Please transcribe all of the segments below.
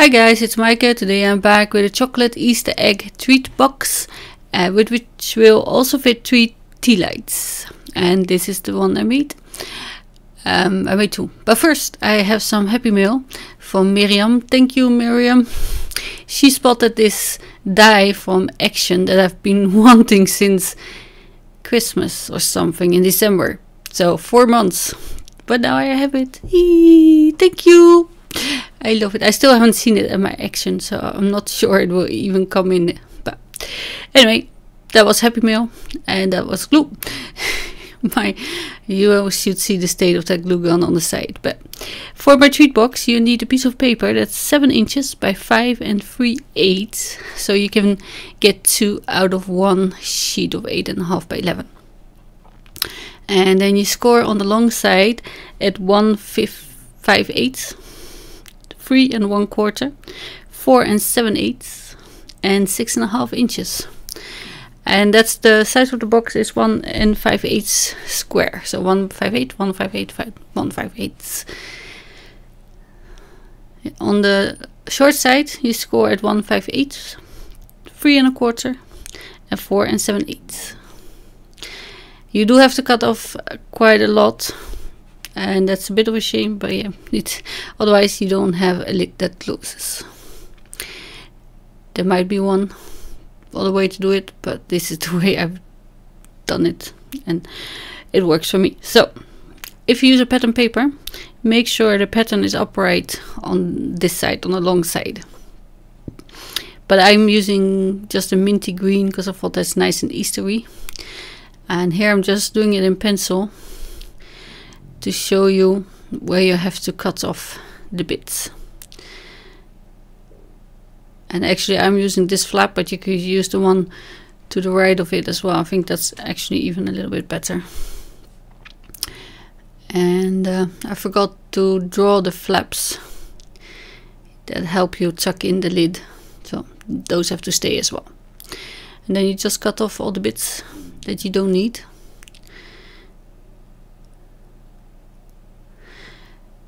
Hi guys, it's Maaike. Today I'm back with a chocolate Easter egg treat box with which will also fit 3 tea lights. And this is the one I made. I made 2. But first I have some happy mail from Miriam. Thank you, Miriam. She spotted this die from Action that I've been wanting since Christmas or something in December. So 4 months. But now I have it. Eee, thank you. I love it. I still haven't seen it at my Action, so I'm not sure it will even come in. But anyway, that was happy mail, and that was glue. You should see the state of that glue gun on the side. But for my treat box, you need a piece of paper that's 7 inches by 5 3/8, so you can get 2 out of 1 sheet of 8.5 by 11. And then you score on the long side at 1/5/8. 3 1/4, 4 7/8, and 6.5 inches. And that's the size of the box is 1 5/8 square. So 1/5/8, 1/5/8, 1/5/8. On the short side, you score at 1/5/8, 3 1/4, and 4 7/8. You do have to cut off quite a lot. And that's a bit of a shame, but yeah, otherwise you don't have a lid that closes. There might be one other way to do it, but this is the way I've done it, and it works for me. So, if you use a pattern paper, make sure the pattern is upright on this side, on the long side. But I'm using just a minty green because I thought that's nice and Eastery. And here I'm just doing it in pencil to show you where you have to cut off the bits. And actually I'm using this flap, but you could use the one to the right of it as well. I think that's actually even a little bit better. And I forgot to draw the flaps that help you tuck in the lid, so those have to stay as well. And then you just cut off all the bits that you don't need.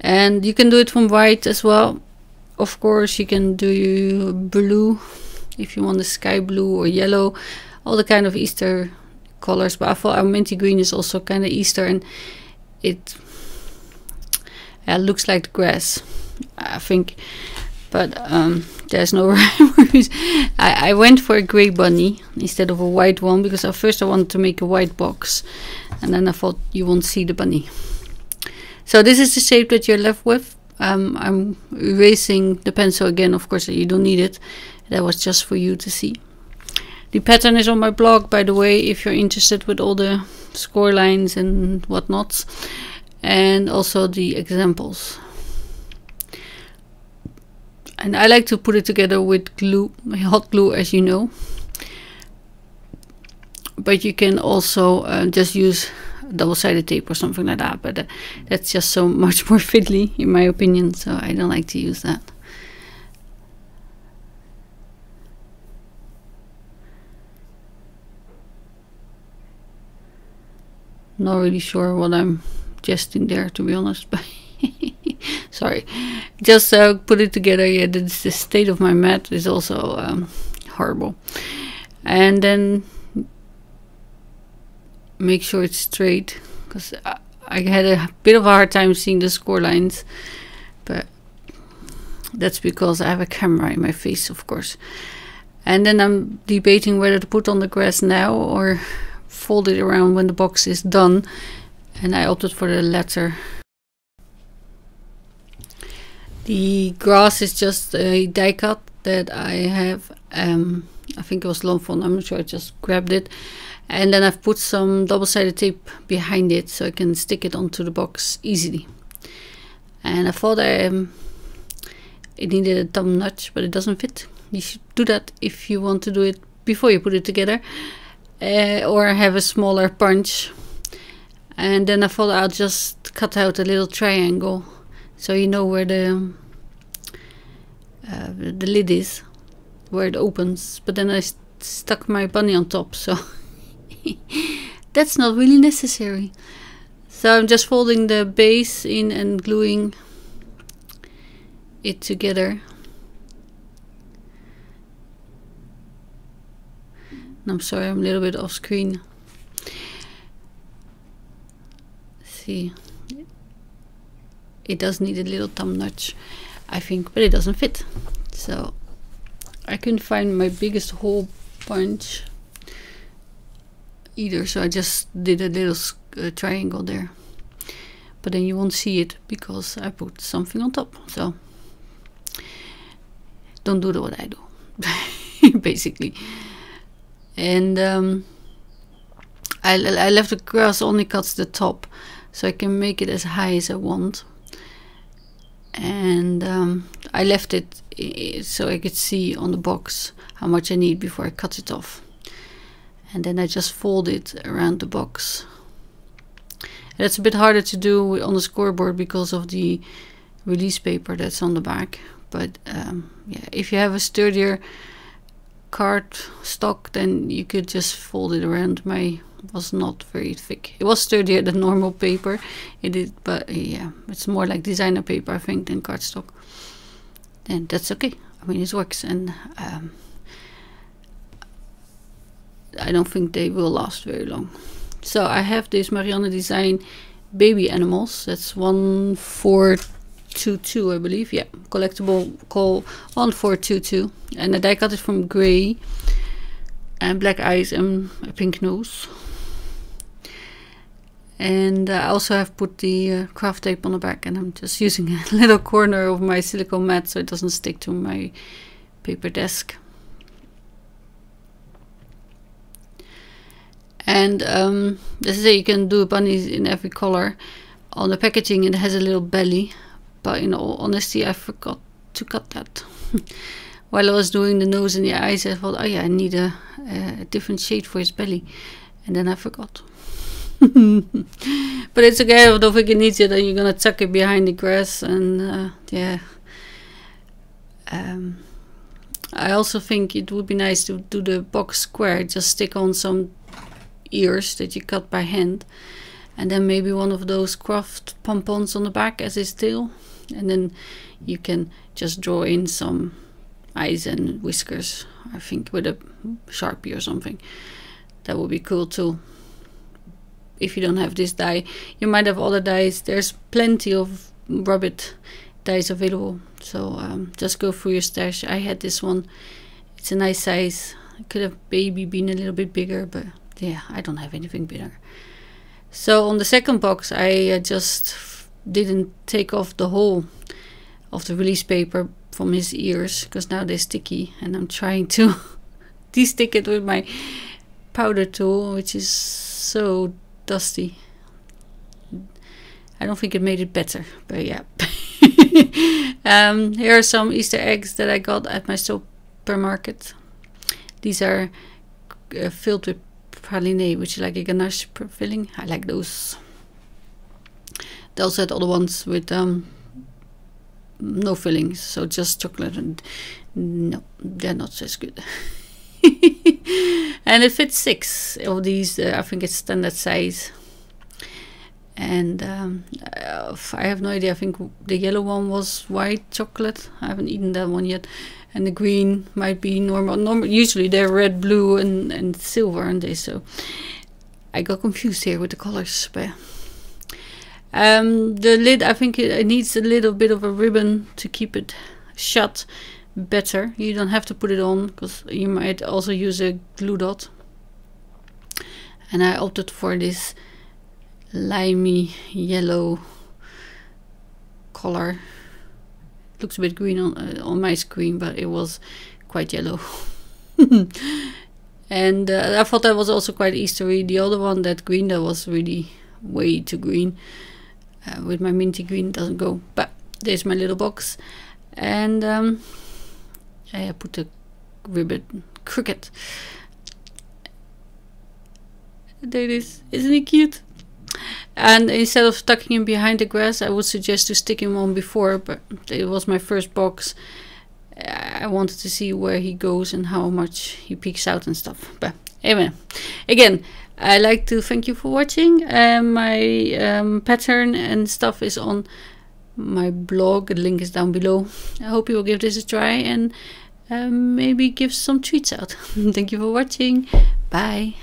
And you can do it from white as well. Of course, you can do blue if you want the sky blue or yellow, all the kind of Easter colors. But I thought our minty green is also kind of Easter, and it looks like the grass, I think. But there's no rhyme or reason. I went for a grey bunny instead of a white one because at first I wanted to make a white box, and then I thought you won't see the bunny. So this is the shape that you're left with. I'm erasing the pencil again, of course you don't need it. That was just for you to see. The pattern is on my blog, by the way, if you're interested with all the score lines and whatnot. And also the examples. And I like to put it together with glue, hot glue, as you know. But you can also just use double-sided tape or something like that, but that's just so much more fiddly in my opinion, so I don't like to use that. Not really sure what I'm gesting there, to be honest, but sorry. Just put it together. Yeah, the state of my mat is also horrible. And then make sure it's straight, because I had a bit of a hard time seeing the score lines, but that's because I have a camera in my face, of course. And then I'm debating whether to put on the grass now or fold it around when the box is done, and I opted for the latter. The grass is just a die cut that I have. I think it was Longfond, I'm not sure, I just grabbed it. And then I've put some double-sided tape behind it so I can stick it onto the box easily. And I thought it needed a thumb notch, but it doesn't fit. You should do that if you want to do it before you put it together, or have a smaller punch. And then I thought I'll just cut out a little triangle so you know where the lid is, where it opens. But then I stuck my bunny on top, so that's not really necessary. So I'm just folding the base in and gluing it together. And I'm sorry, I'm a little bit off screen. See, it does need a little thumb nudge, I think, but it doesn't fit. So I couldn't find my biggest hole punch either, so I just did a little triangle there. But then you won't see it because I put something on top. So don't do what I do, basically. And I left the grass only cuts the top, so I can make it as high as I want. And I left it so I could see on the box how much I need before I cut it off. And then I just fold it around the box. And it's a bit harder to do on the scoreboard because of the release paper that's on the back. But yeah, if you have a sturdier card stock, then you could just fold it around. My was not very thick. It was sturdier than normal paper. It is, but yeah, it's more like designer paper, I think, than cardstock. And that's okay. I mean, it works, and I don't think they will last very long. So I have this Marianne Design baby animals. That's 1422, I believe. Yeah, collectible call 1422, and I die cut it from gray and black eyes and a pink nose. And I also have put the craft tape on the back, and I'm just using a little corner of my silicone mat so it doesn't stick to my paper desk. And as I say, you can do bunnies in every color. On the packaging it has a little belly, but in all honesty I forgot to cut that. While I was doing the nose and the eyes, I thought, oh yeah, I need a different shade for his belly, and then I forgot. But it's okay, I don't think it needs it, and you're gonna tuck it behind the grass. And yeah, I also think it would be nice to do the box square, just stick on some ears that you cut by hand, and then maybe one of those craft pompons on the back as his tail, and then you can just draw in some eyes and whiskers, I think, with a Sharpie or something. That would be cool too. If you don't have this die, you might have other dies. There's plenty of rabbit dies available, so just go through your stash. I had this one, it's a nice size. It could have maybe been a little bit bigger, but yeah, I don't have anything bigger. So on the second box, I just didn't take off the whole of the release paper from his ears, because now they're sticky, and I'm trying to de-stick it with my powder tool, which is so dusty. I don't think it made it better, but yeah. Here are some Easter eggs that I got at my supermarket. These are filled with praline, which is like a ganache filling. I like those. They also had other ones with no fillings, so just chocolate, and no, they're not as good. And it fits 6 of these. I think it's standard size. And I have no idea. I think the yellow one was white chocolate. I haven't eaten that one yet. And the green might be normal. Usually they're red, blue, and silver, aren't they? So I got confused here with the colors. But the lid, I think it needs a little bit of a ribbon to keep it shut better. You don't have to put it on, because you might also use a glue dot. And I opted for this limey yellow color. Looks a bit green on my screen, but it was quite yellow. And I thought that was also quite Eastery. The other one, that green, that was really way too green. With my minty green, it doesn't go. But there's my little box. And I put the ribbon crooked. There it is. Isn't it cute? And instead of tucking him behind the grass, I would suggest to stick him on before, but it was my first box. I wanted to see where he goes and how much he peeks out and stuff. But anyway, again, I like to thank you for watching. My pattern and stuff is on my blog. The link is down below. I hope you will give this a try, and maybe give some treats out. Thank you for watching. Bye.